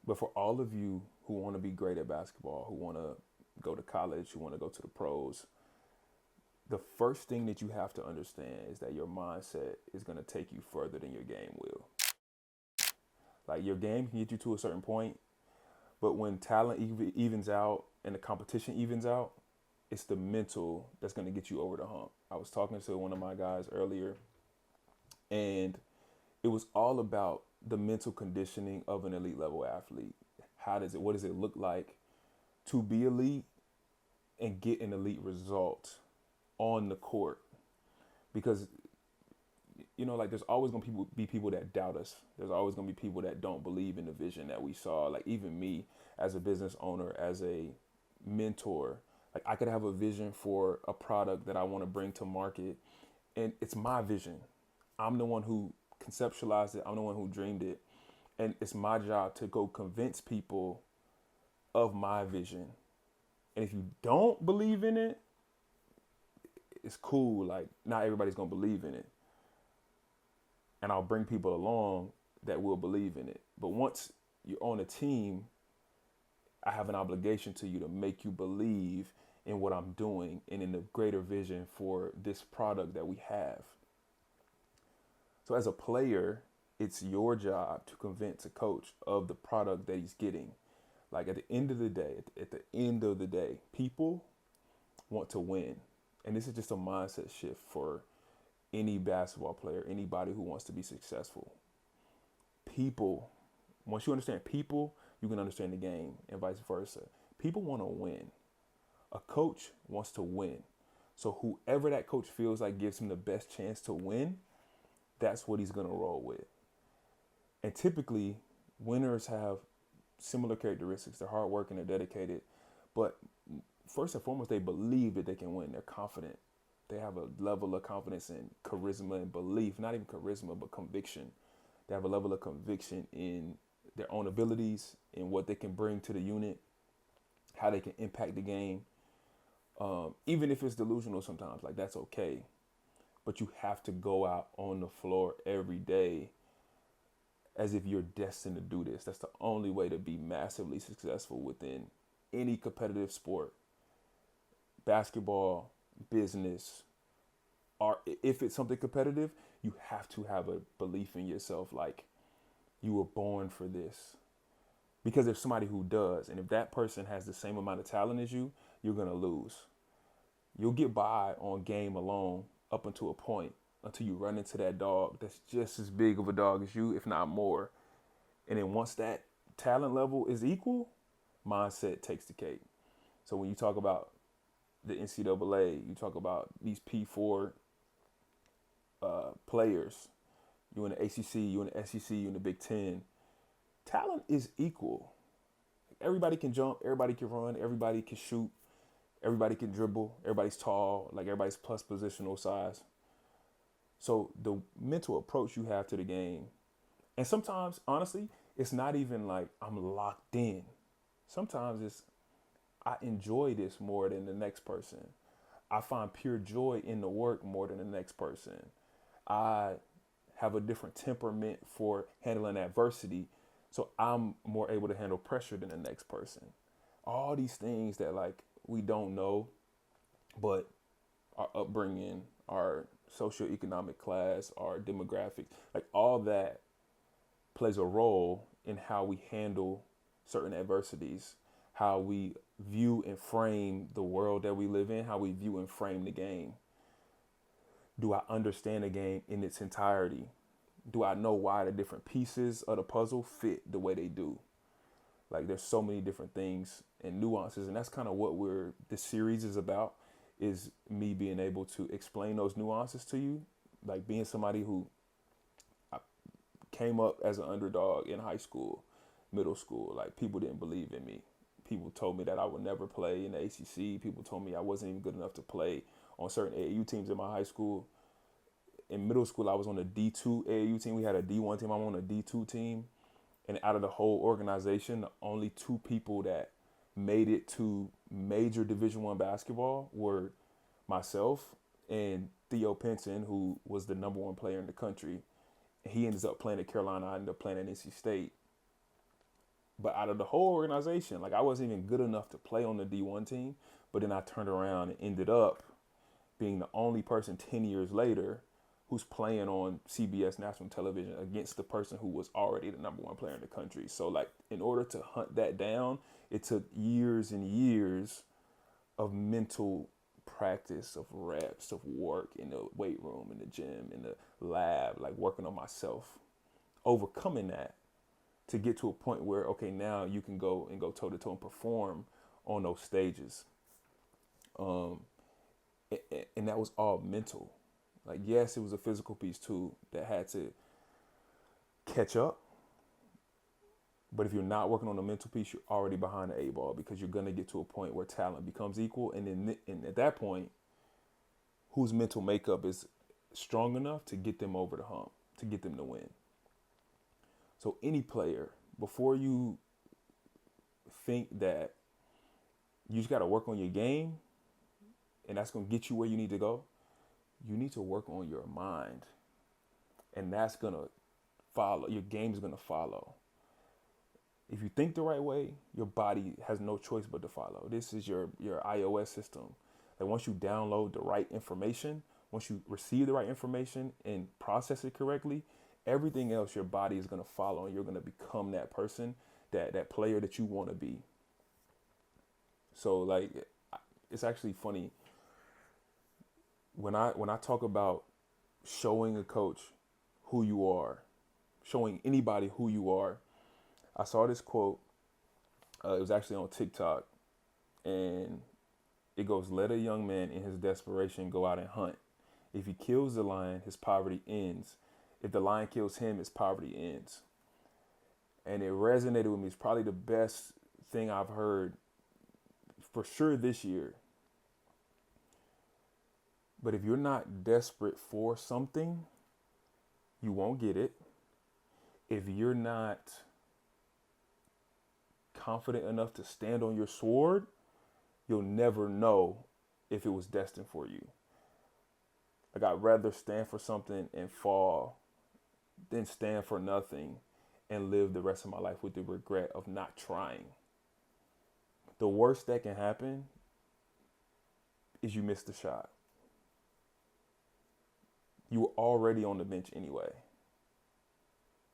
But for all of you who want to be great at basketball, who want to go to college, who want to go to the pros, the first thing that you have to understand is that your mindset is going to take you further than your game will. Like your game can get you to a certain point, but when talent evens out and the competition evens out, it's the mental that's going to get you over the hump. I was talking to one of my guys earlier, and it was all about the mental conditioning of an elite level athlete. What does it look like to be elite and get an elite result on the court? Because like there's always gonna be people that doubt us. There's always gonna be people that don't believe in the vision that we saw. Like even me as a business owner, as a mentor, like I could have a vision for a product that I want to bring to market, and it's my vision. I'm the one who conceptualized it. I'm the one who dreamed it, and it's my job to go convince people of my vision. And if you don't believe in it, it's cool. Like not everybody's gonna believe in it, and I'll bring people along that will believe in it. But once you're on a team, I have an obligation to you to make you believe in what I'm doing and in the greater vision for this product that we have. So as a player, it's your job to convince a coach of the product that he's getting. Like at the end of the day, people want to win. And this is just a mindset shift for any basketball player, anybody who wants to be successful. People, once you understand people, you can understand the game and vice versa. People want to win. A coach wants to win. So whoever that coach feels like gives him the best chance to win, that's what he's going to roll with. And typically, winners have similar characteristics. They're hardworking, they're dedicated, but first and foremost, they believe that they can win. They're confident. They have a level of confidence and charisma and belief, not even charisma, but conviction. They have a level of conviction in their own abilities, in what they can bring to the unit, how they can impact the game. Even if it's delusional sometimes, like that's okay. But you have to go out on the floor every day as if you're destined to do this. That's the only way to be massively successful within any competitive sport. Basketball, business, or if it's something competitive, you have to have a belief in yourself, like you were born for this. Because there's somebody who does, and if that person has the same amount of talent as you, you're gonna lose. You'll get by on game alone up until a point, until you run into that dog that's just as big of a dog as you, if not more. And then once that talent level is equal, mindset takes the cake. So when you talk about the NCAA, you talk about these P4 players, you in the ACC, you in the SEC, you in the Big Ten, talent is equal. Everybody can jump, everybody can run, everybody can shoot, everybody can dribble, everybody's tall, like everybody's plus positional size. So the mental approach you have to the game, and sometimes, honestly, it's not even like I'm locked in. Sometimes it's I enjoy this more than the next person. I find pure joy in the work more than the next person. I have a different temperament for handling adversity, so I'm more able to handle pressure than the next person. All these things that like we don't know, but our upbringing, our socioeconomic class, our demographics, like all that plays a role in how we handle certain adversities, how we view and frame the world that we live in, how we view and frame the game. Do I understand the game in its entirety? Do I know why the different pieces of the puzzle fit the way they do? Like there's so many different things and nuances, and that's kind of what this series is about, is me being able to explain those nuances to you. Like being somebody who came up as an underdog in high school, middle school. Like people didn't believe in me. People told me that I would never play in the ACC. People told me I wasn't even good enough to play on certain AAU teams in my high school. In middle school, I was on a D2 AAU team. We had a D1 team. I'm on a D2 team. And out of the whole organization, the only two people that made it to major Division I basketball were myself and Theo Pinson, who was the number one player in the country. He ended up playing at Carolina. I ended up playing at NC State. But out of the whole organization, like I wasn't even good enough to play on the D1 team. But then I turned around and ended up being the only person 10 years later who's playing on CBS national television against the person who was already the number one player in the country. So like in order to hunt that down, it took years and years of mental practice, of reps, of work in the weight room, in the gym, in the lab, like working on myself, overcoming that to get to a point where, okay, now you can go toe to toe and perform on those stages. Um, and that was all mental. Like, yes, it was a physical piece too that had to catch up. But if you're not working on the mental piece, you're already behind the eight ball because you're gonna get to a point where talent becomes equal, and at that point, whose mental makeup is strong enough to get them over the hump, to get them to win. So any player, before you think that you just got to work on your game and that's going to get you where you need to go, you need to work on your mind. And that's going to follow. Your game is going to follow. If you think the right way, your body has no choice but to follow. This is your iOS system. Like once you download the right information, once you receive the right information and process it correctly, everything else your body is going to follow, and you're going to become that person, that player that you want to be. So like, it's actually funny when I talk about showing a coach who you are, showing anybody who you are. I saw this quote. It was actually on TikTok, and it goes, "Let a young man in his desperation go out and hunt. If he kills the lion, his poverty ends. If the lion kills him, his poverty ends." And it resonated with me. It's probably the best thing I've heard for sure this year. But if you're not desperate for something, you won't get it. If you're not confident enough to stand on your sword, you'll never know if it was destined for you. Like, I'd rather stand for something and fall than stand for nothing and live the rest of my life with the regret of not trying. The worst that can happen is you miss the shot. You were already on the bench anyway.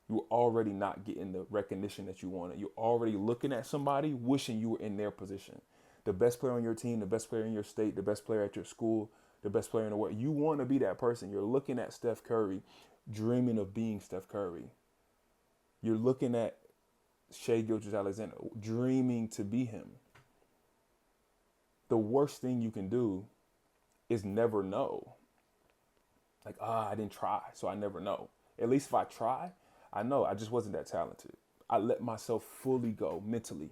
You were already not getting the recognition that you wanted. You're already looking at somebody wishing you were in their position. The best player on your team, the best player in your state, the best player at your school, the best player in the world. You want to be that person. You're looking at Steph Curry, dreaming of being Steph Curry. You're looking at Shai Gilgeous-Alexander, dreaming to be him. The worst thing you can do is never know. Like, I didn't try, so I never know. At least if I try, I know I just wasn't that talented. I let myself fully go mentally,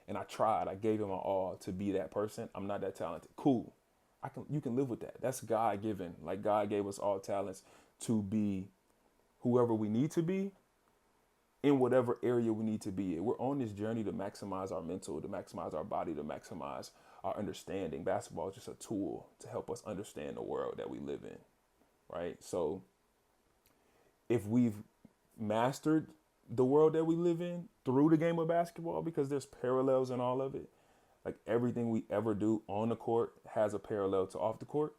and I tried. I gave it my all to be that person. I'm not that talented. Cool. You can live with that. That's God given. Like, God gave us all talents to be whoever we need to be in whatever area we need to be in. We're on this journey to maximize our mental, to maximize our body, to maximize our understanding. Basketball is just a tool to help us understand the world that we live in, right? So if we've mastered the world that we live in through the game of basketball, because there's parallels in all of it, like everything we ever do on the court has a parallel to off the court.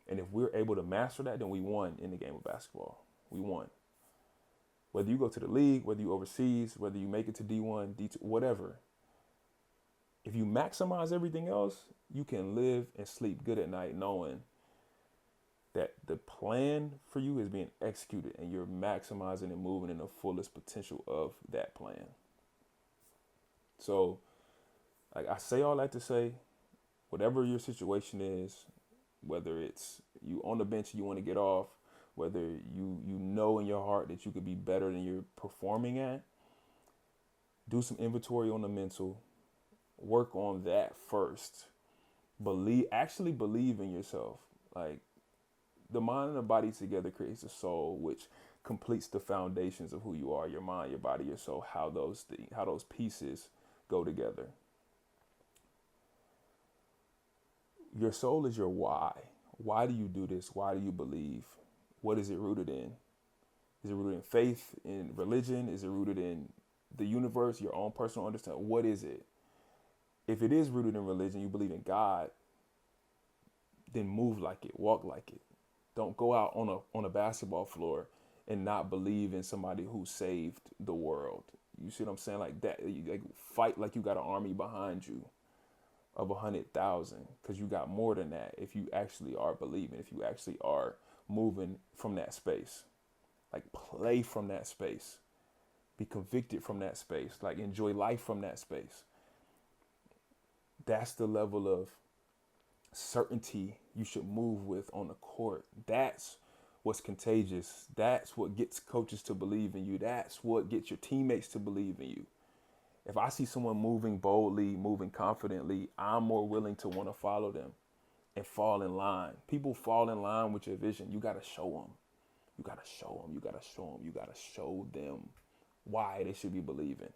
And if we're able to master that, then we won in the game of basketball. We won. Whether you go to the league, whether you overseas, whether you make it to D1, D2, whatever. If you maximize everything else, you can live and sleep good at night knowing that the plan for you is being executed and you're maximizing and moving in the fullest potential of that plan. So, like, I say all that to say, whatever your situation is, whether it's you on the bench, you want to get off, whether you know in your heart that you could be better than you're performing at, do some inventory on the mental, work on that first. Actually believe in yourself. Like, the mind and the body together creates a soul, which completes the foundations of who you are, your mind, your body, your soul, how those pieces go together. Your soul is your why. Why do you do this? Why do you believe? What is it rooted in? Is it rooted in faith, in religion? Is it rooted in the universe, your own personal understanding. What is it? If it is rooted in religion, you believe in God, then move like it, walk like it. Don't go out on a basketball floor and not believe in somebody who saved the world. You see what I'm saying? Like that, like fight like you got an army behind you of 100,000, because you got more than that. If you actually are believing, if you actually are moving from that space, like play from that space, be convicted from that space, like enjoy life from that space. That's the level of certainty you should move with on the court. That's what's contagious. That's what gets coaches to believe in you. That's what gets your teammates to believe in you. If I see someone moving boldly, moving confidently, I'm more willing to want to follow them and fall in line. People fall in line with your vision. You got to show them. You got to show them. You got to show them. You got to show them why they should be believing.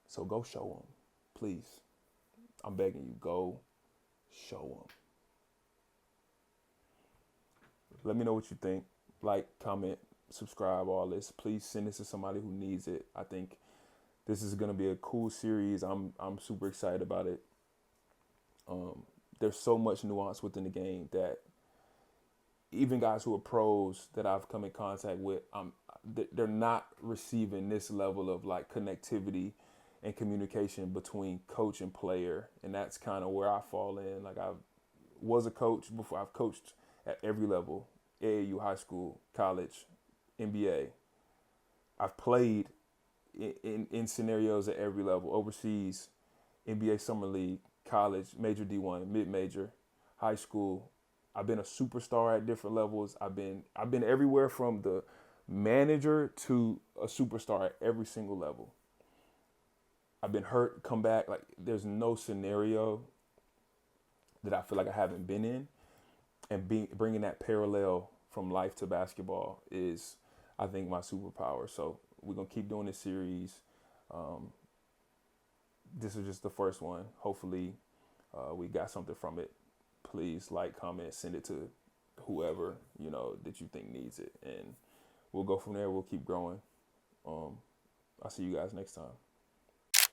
So go show them, please. I'm begging you, go show them. Let me know what you think. Like, comment, subscribe, all this. Please send this to somebody who needs it. I think this is going to be a cool series. I'm super excited about it. There's so much nuance within the game that even guys who are pros that I've come in contact with, they're not receiving this level of like connectivity and communication between coach and player. And that's kind of where I fall in. Like, I was a coach before. I've coached at every level: AAU, high school, college, NBA. I've played in scenarios at every level: overseas, NBA Summer League, college, major D1, mid-major, high school. I've been a superstar at different levels. I've been everywhere from the manager to a superstar at every single level. I've been hurt, come back. Like, there's no scenario that I feel like I haven't been in. And bringing that parallel from life to basketball is, I think, my superpower. So we're going to keep doing this series. This is just the first one. Hopefully we got something from it. Please like, comment, send it to whoever, that you think needs it. And we'll go from there. We'll keep growing. I'll see you guys next time.